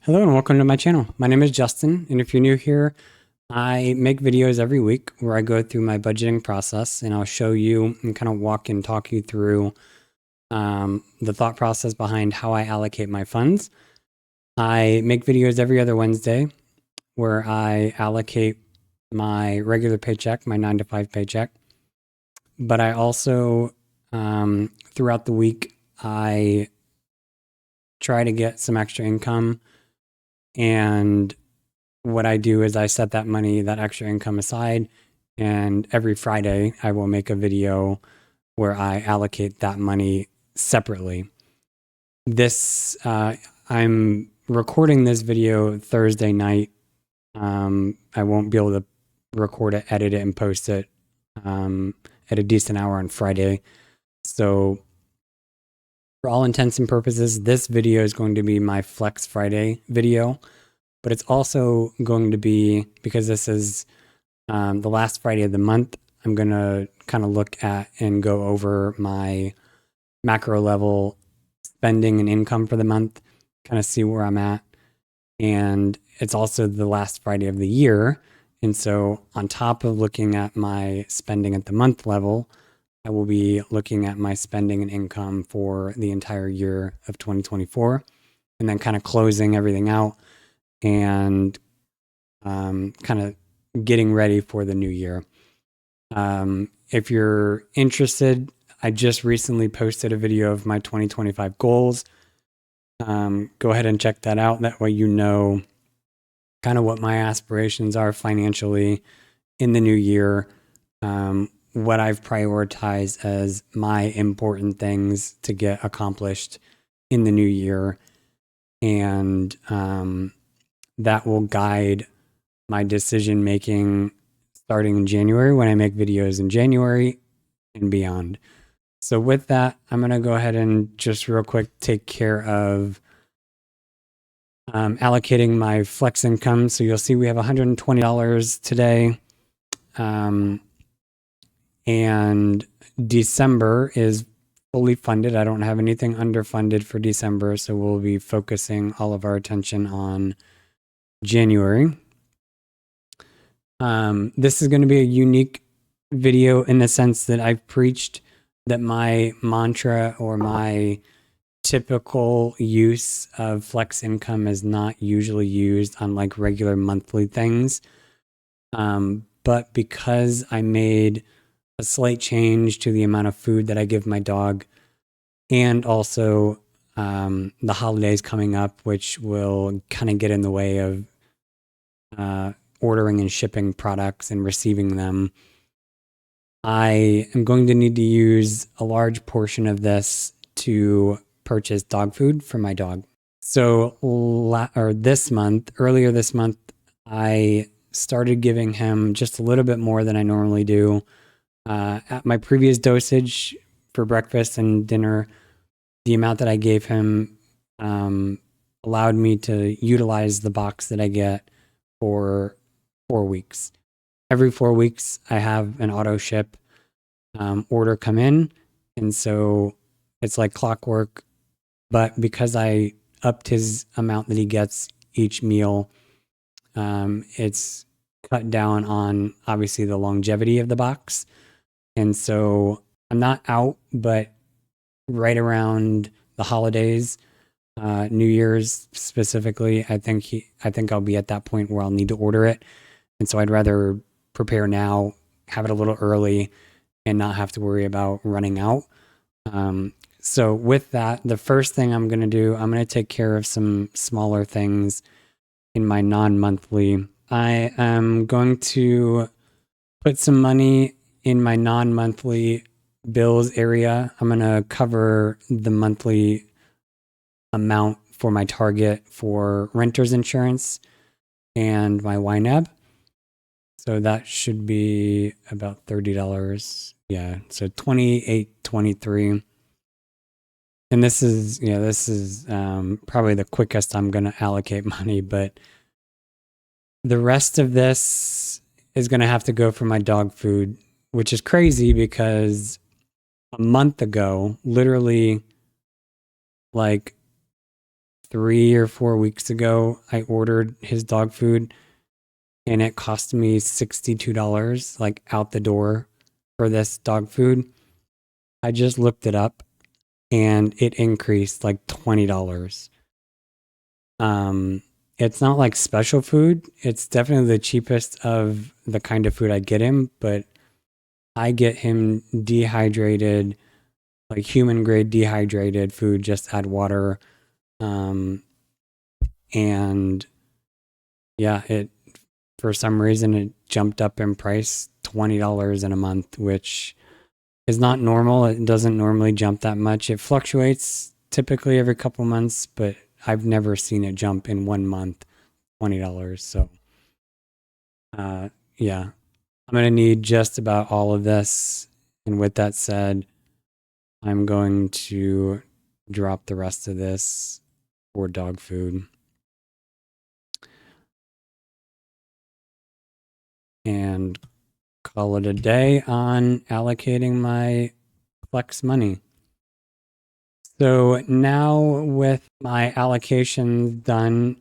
Hello and welcome to my channel. My name is Justin, and if you're new here, I make videos every week where I go through my budgeting process and I'll show you and kind of walk and talk you through the thought process behind how I allocate my funds. I make videos every other Wednesday where I allocate my regular paycheck, my 9-to-5 paycheck, but I also, throughout the week, I try to get some extra income. And what I do is I set that money, that extra income aside, and every Friday I will make a video where I allocate that money separately. I'm recording this video Thursday night. I won't be able to record it, edit it, and post it at a decent hour on Friday. So for all intents and purposes, this video is going to be my Flex Friday video, but it's also going to be, because this is the last Friday of the month, I'm going to kind of look at and go over my macro level spending and income for the month, kind of see where I'm at. And it's also the last Friday of the year. And so on top of looking at my spending at the month level, I will be looking at my spending and income for the entire year of 2024, and then kind of closing everything out and kind of getting ready for the new year. If you're interested, I just recently posted a video of my 2025 goals. Go ahead and check that out. That way you know kind of what my aspirations are financially in the new year, what I've prioritized as my important things to get accomplished in the new year. And that will guide my decision making starting in January when I make videos in January and beyond. So with that, I'm going to go ahead and just real quick take care of allocating my flex income. So you'll see we have $120 today. And December is fully funded. I don't have anything underfunded for December, so we'll be focusing all of our attention on January. This is going to be a unique video in the sense that I've preached that my mantra or my typical use of flex income is not usually used on like regular monthly things. But because I made a slight change to the amount of food that I give my dog, and also the holidays coming up, which will kind of get in the way of ordering and shipping products and receiving them, I am going to need to use a large portion of this to purchase dog food for my dog. So earlier this month, I started giving him just a little bit more than I normally do. At my previous dosage for breakfast and dinner, the amount that I gave him allowed me to utilize the box that I get for 4 weeks. Every 4 weeks, I have an auto ship order come in. And so it's like clockwork. But because I upped his amount that he gets each meal, it's cut down on obviously the longevity of the box. And so I'm not out, but right around the holidays, New Year's specifically, I think I'll be at that point where I'll need to order it. And so I'd rather prepare now, have it a little early, and not have to worry about running out. So with that, the first thing I'm going to do, I'm going to take care of some smaller things in my non-monthly. I am going to put some money in my non-monthly bills area. I'm going to cover the monthly amount for my target for renter's insurance and my YNAB. So that should be about $30. Yeah, so $28.23. And this is probably the quickest I'm going to allocate money, but the rest of this is going to have to go for my dog food, which is crazy because a month ago, literally like 3 or 4 weeks ago, I ordered his dog food and it cost me $62 like out the door for this dog food. I just looked it up and it increased like $20. It's not like special food. It's definitely the cheapest of the kind of food I get him, but I get him dehydrated, like human grade dehydrated food, just add water. And yeah, it, for some reason, it jumped up in price $20 in a month, which is not normal. It doesn't normally jump that much. It fluctuates typically every couple months, but I've never seen it jump in 1 month $20. So, yeah, I'm going to need just about all of this. And with that said, I'm going to drop the rest of this for dog food. And call it a day on allocating my flex money. So now with my allocations done,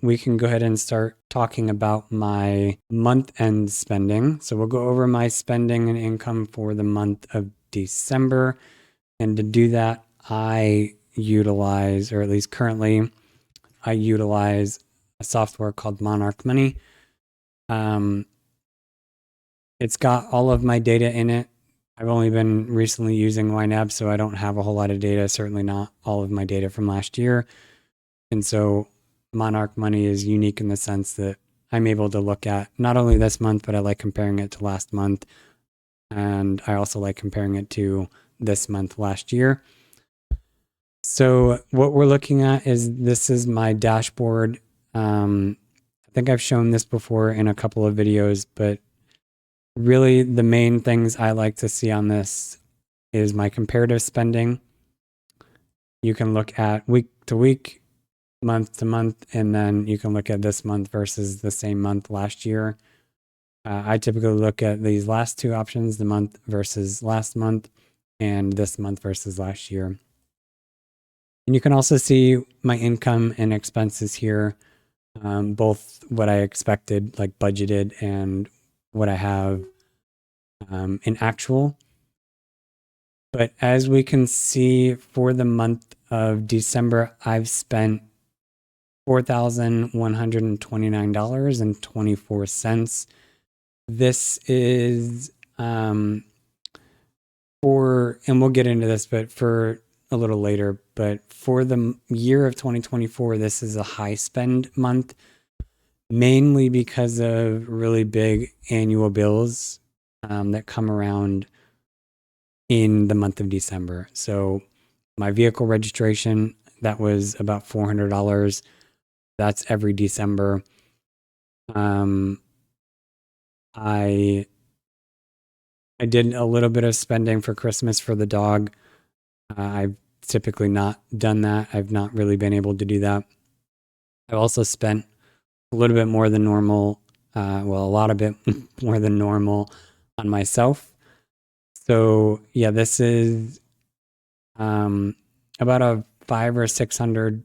we can go ahead and start talking about my month-end spending. So we'll go over my spending and income for the month of December. And to do that, I utilize, or at least currently, I utilize a software called Monarch Money. It's got all of my data in it. I've only been recently using YNAB, so I don't have a whole lot of data, certainly not all of my data from last year. And so Monarch Money is unique in the sense that I'm able to look at not only this month, but I like comparing it to last month. And I also like comparing it to this month last year. So what we're looking at is, this is my dashboard. I think I've shown this before in a couple of videos, but really the main things I like to see on this is my comparative spending. You can look at week to week, month to month, and then you can look at this month versus the same month last year. I typically look at these last two options, the month versus last month, and this month versus last year. And you can also see my income and expenses here, both what I expected, like budgeted, and what I have in actual. But as we can see, for the month of December, I've spent $4,129.24. This is for, and we'll get into this, but for a little later, but for the year of 2024, this is a high spend month, mainly because of really big annual bills that come around in the month of December. So my vehicle registration, that was about $400. That's every December. I did a little bit of spending for Christmas for the dog. I've typically not done that. I've not really been able to do that. I've also spent a little bit more than normal, a lot of bit more than normal on myself. So yeah, this is about a $500 or $600.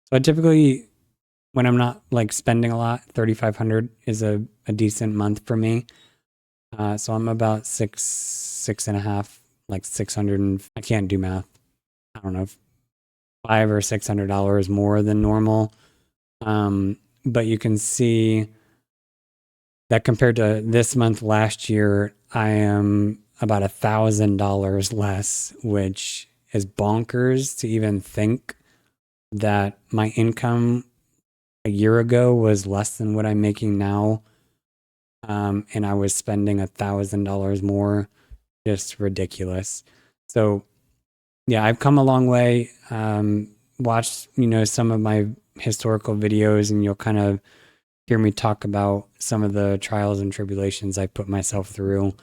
So I typically, when I'm not like spending a lot, 3,500 is a decent month for me. So I'm about six and a half, like 600, and I can't do math. I don't know, $500 or $600 more than normal. But you can see that compared to this month last year, I am about $1,000 less, which is bonkers to even think that my income a year ago was less than what I'm making now. And I was spending $1,000 more. Just ridiculous. So yeah, I've come a long way. Watch, some of my historical videos, and you'll kind of hear me talk about some of the trials and tribulations I put myself through,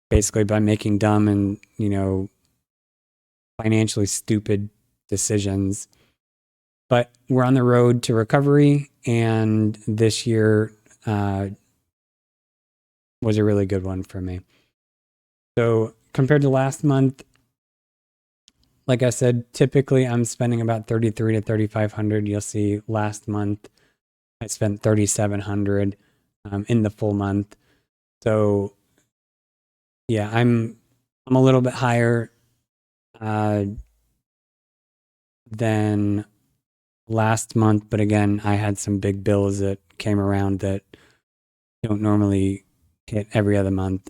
basically by making dumb and, financially stupid decisions. But we're on the road to recovery, and this year was a really good one for me. So compared to last month, like I said, typically I'm spending about 33 to 3,500. You'll see last month I spent 3,700 in the full month. So yeah, I'm a little bit higher uh, than last month, but again, I had some big bills that came around that don't normally hit every other month.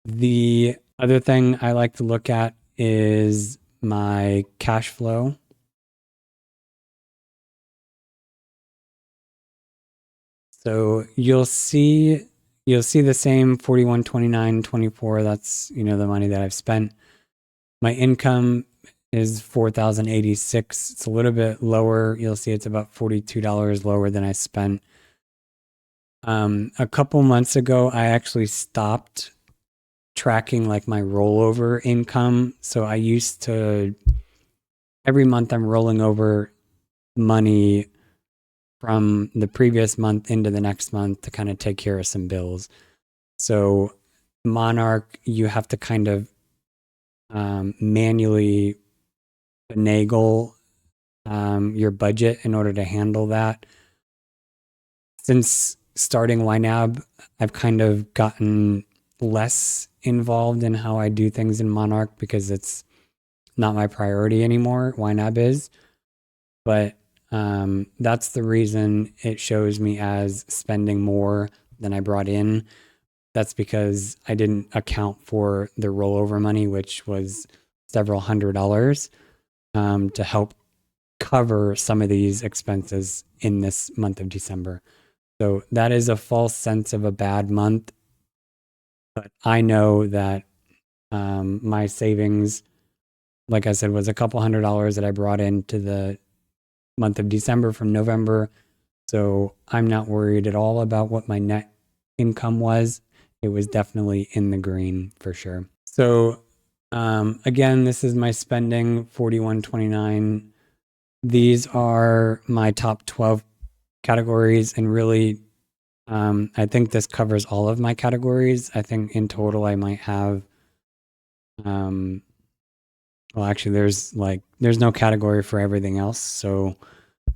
The other thing I like to look at is my cash flow. So you'll see the same 41, 29, 24. That's, the money that I've spent. My income is 4,086. It's a little bit lower. You'll see it's about $42 lower than I spent. A couple months ago, I actually stopped tracking like my rollover income. So I used to, every month I'm rolling over money from the previous month into the next month to kind of take care of some bills. So Monarch, you have to kind of manually finagle your budget in order to handle that. Since starting YNAB, I've kind of gotten less involved in how I do things in Monarch because it's not my priority anymore. YNAB is, but that's the reason it shows me as spending more than I brought in. That's because I didn't account for the rollover money, which was several $100s to help cover some of these expenses in this month of December. So that is a false sense of a bad month. But I know that my savings, like I said, was a couple $100s that I brought into the month of December from November. So I'm not worried at all about what my net income was. It was definitely in the green for sure. So again, this is my spending 4129. These are my top 12 categories, and really I think this covers all of my categories. I think in total I might have well, actually there's no category for everything else. So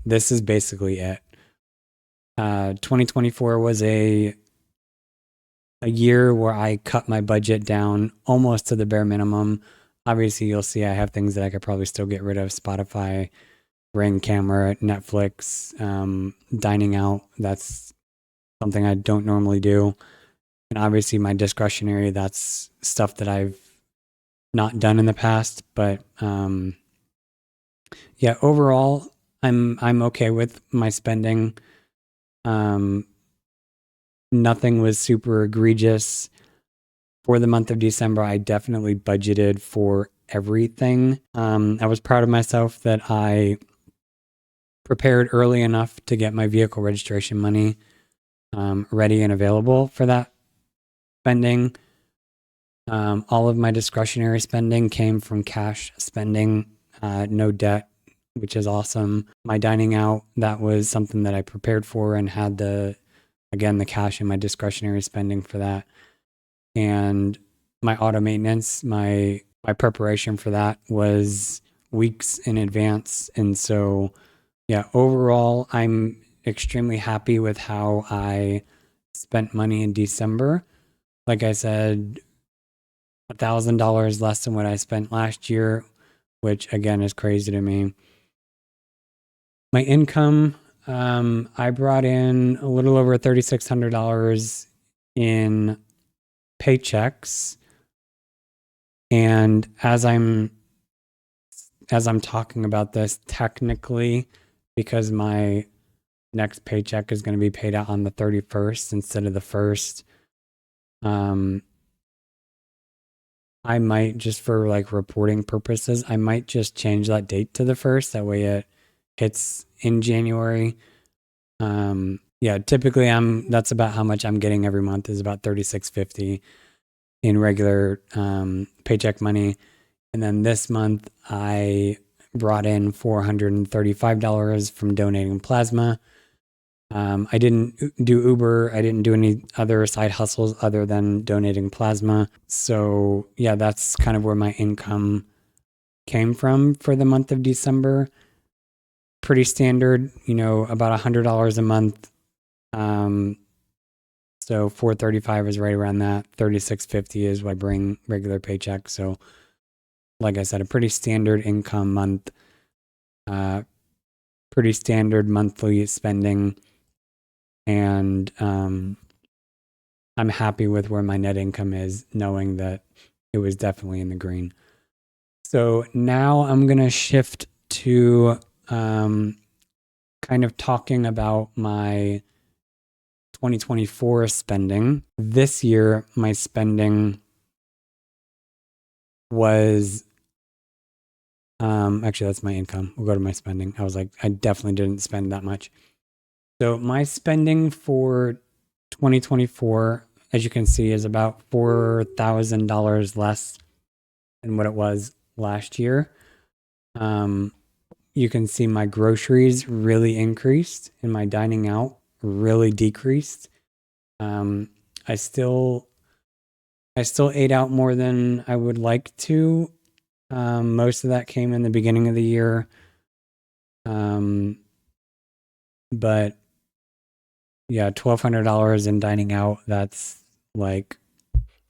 this is basically it. 2024 was a year where I cut my budget down almost to the bare minimum. Obviously, you'll see I have things that I could probably still get rid of: Spotify, Ring camera, Netflix, dining out. That's something I don't normally do. And obviously my discretionary, that's stuff that I've not done in the past. But yeah, overall, I'm okay with my spending. Nothing was super egregious. For the month of December, I definitely budgeted for everything. I was proud of myself that I prepared early enough to get my vehicle registration money ready and available for that spending. All of my discretionary spending came from cash spending, no debt, which is awesome. My dining out, that was something that I prepared for and had the cash in my discretionary spending for that. And my auto maintenance, my preparation for that was weeks in advance. And so, yeah, overall, I'm extremely happy with how I spent money in December. Like I said, $1,000 less than what I spent last year, which again is crazy to me. My income, I brought in a little over $3,600 in paychecks, and as I'm talking about this, technically, because my next paycheck is going to be paid out on the 31st instead of the 1st, I might, just for like reporting purposes, I might just change that date to the 1st. That way it hits in January. Yeah, typically that's about how much I'm getting every month, is about $3,650 in regular paycheck money. And then this month I brought in $435 from donating plasma. I didn't do Uber. I didn't do any other side hustles other than donating plasma. So yeah, that's kind of where my income came from for the month of December. Pretty standard, about $100 a month. So 435 is right around that. 3650 is what I bring regular paycheck. So like I said, a pretty standard income month, pretty standard monthly spending. And I'm happy with where my net income is, knowing that it was definitely in the green. So now I'm going to shift to kind of talking about my 2024 spending. This year, my spending was actually, that's my income. We'll go to my spending. I was like, I definitely didn't spend that much. So my spending for 2024, as you can see, is about $4,000 less than what it was last year. You can see my groceries really increased and my dining out really decreased. I still ate out more than I would like to. Most of that came in the beginning of the year. But yeah, $1,200 in dining out. That's like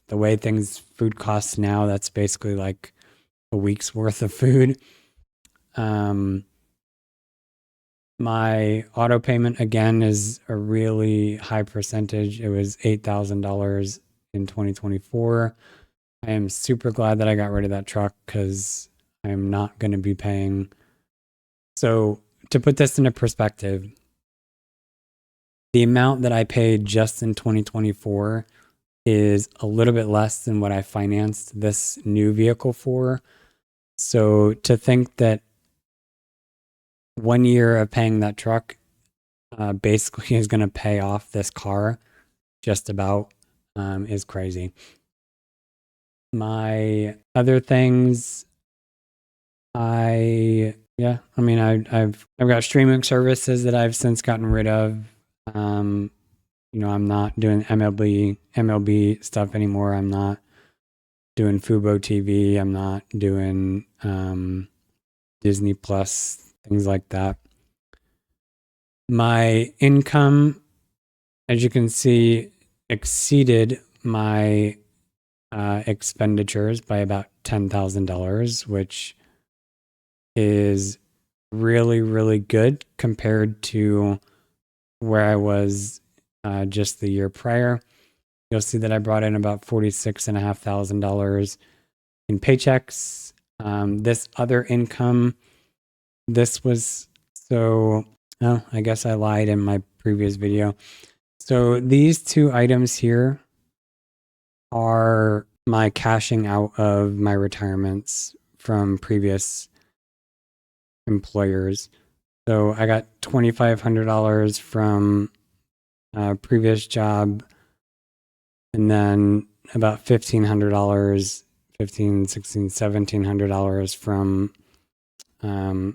the way food costs now. That's basically like a week's worth of food. My auto payment again is a really high percentage. It was $8,000 in 2024. I am super glad that I got rid of that truck because I am not going to be paying. So to put this into perspective, the amount that I paid just in 2024 is a little bit less than what I financed this new vehicle for. So to think that 1 year of paying that truck basically is going to pay off this car just about is crazy. My other things, I've got streaming services that I've since gotten rid of. I'm not doing MLB stuff anymore. I'm not doing Fubo TV. I'm not doing Disney Plus, things like that. My income, as you can see, exceeded my expenditures by about $10,000, which is really, really good compared to where I was just the year prior. You'll see that I brought in about $46,500 in paychecks. This other income, I guess I lied in my previous video. So these two items here are my cashing out of my retirements from previous employers. So I got $2,500 from a previous job, and then about $1,500, $1,700 from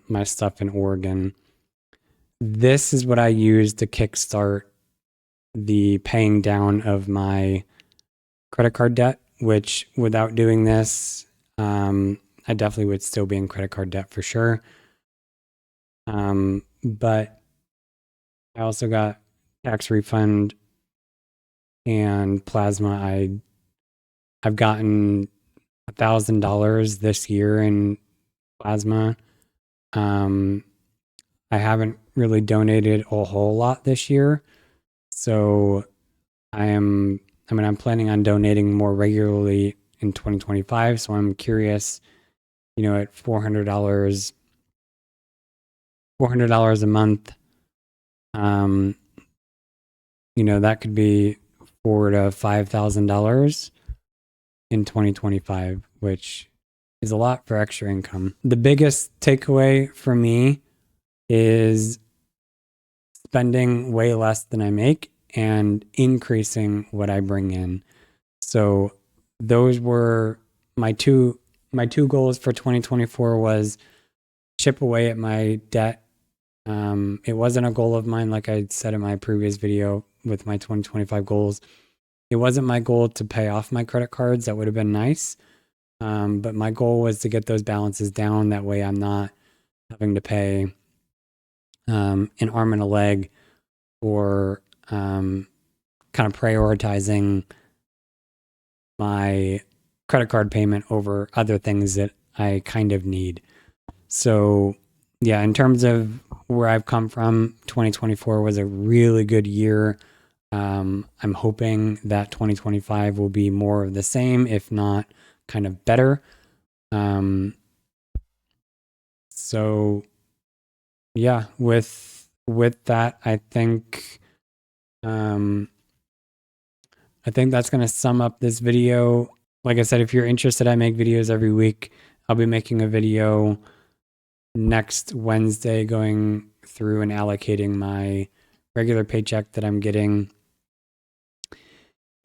my stuff in Oregon. This is what I use to kickstart the paying down of my credit card debt, which without doing this, I definitely would still be in credit card debt for sure. But I also got tax refund and plasma. I've gotten $1,000 this year in plasma. I haven't really donated a whole lot this year, so I'm planning on donating more regularly in 2025. So I'm curious, at $400 a month, that could be $4,000 to $5,000 in 2025, which is a lot for extra income. The biggest takeaway for me is spending way less than I make and increasing what I bring in. So those were my two goals for 2024 was chip away at my debt. It wasn't a goal of mine, like I said in my previous video with my 2025 goals. It wasn't my goal to pay off my credit cards. That would have been nice. But my goal was to get those balances down. That way I'm not having to pay an arm and a leg or kind of prioritizing my credit card payment over other things that I kind of need. So, yeah, in terms of where I've come from, 2024 was a really good year. I'm hoping that 2025 will be more of the same, if not kind of better. So yeah, with that, I think that's going to sum up this video. Like I said, if you're interested, I make videos every week. I'll be making a video next Wednesday going through and allocating my regular paycheck that I'm getting.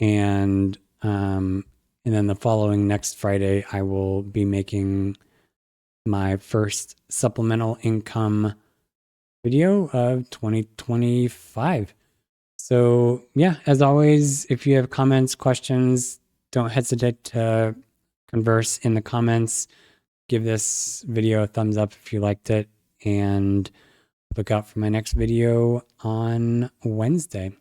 And then the following next Friday, I will be making my first supplemental income video of 2025. So yeah, as always, if you have comments, questions, don't hesitate to converse in the comments. Give this video a thumbs up if you liked it, and look out for my next video on Wednesday.